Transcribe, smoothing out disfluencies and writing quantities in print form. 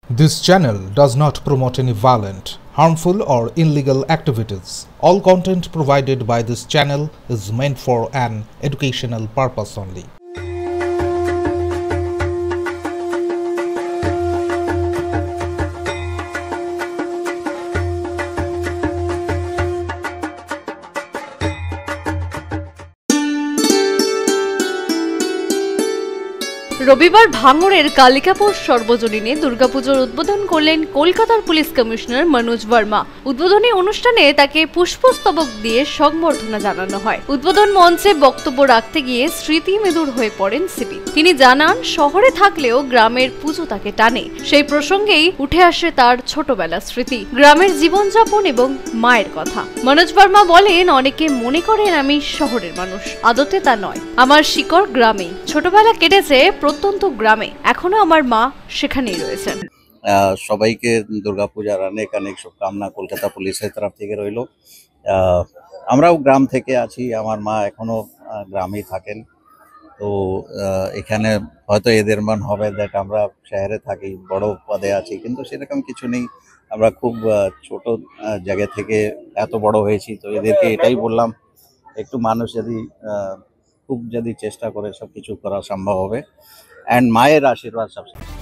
This channel does not promote any violent, harmful, or illegal activities. All content provided by this channel is meant for an educational purpose only. রবিবার ভাঙড়ের কালিকাপুর সর্বজনীনে দুর্গাপুজোর উদ্বোধন করলেন কলকাতার police commissioner Manoj Verma. উদ্বোধনী অনুষ্ঠানে তাকে পুষ্পস্তবক দিয়ে সংবর্ধনা জানানো হয়। উদ্বোধন মঞ্চে বক্তব্য রাখতে গিয়ে স্মৃতি মেদুর হয়ে পড়েন সিপি। তিনি জানান, শহরে থাকলেও গ্রামের পুজো তাকে টানে। সেই প্রসঙ্গেই উঠে আসে তার ছোটবেলার স্মৃতি, গ্রামের জীবনযাপন এবং মায়ের কথা। মনোজ ভার্মা বলেন, অনেকে মনে করেন আমি শহরের মানুষ, আদতে তা নয়। আমার শিকড় গ্রামে, ছোটবেলা কেটেছে প্রত্যন্ত গ্রামে, এখনো আমার মা সেখানেই রয়েছেন। সবাইকে দুর্গাপূজার অনেক অনেক শুভকামনা কলকাতা পুলিশের তরফ থেকে রইল। আমরাও গ্রাম থেকে আছি, আমার মা এখনো গ্রামেই থাকেন। তো এখানে হয়তো এদের মন হবে দেখ আমরা শহরে থাকি, বড় পদে আছি, কিন্তু সেরকম কিছু নেই। আমরা খুব ছোট জায়গা থেকে এত বড় হয়েছি। তো এদেরকে এটাই বললাম, একটু মানুষ যদি চেষ্টা করে সব কিছু করা সম্ভব হবে। অ্যান্ড মায়ের আশীর্বাদ সবসময়।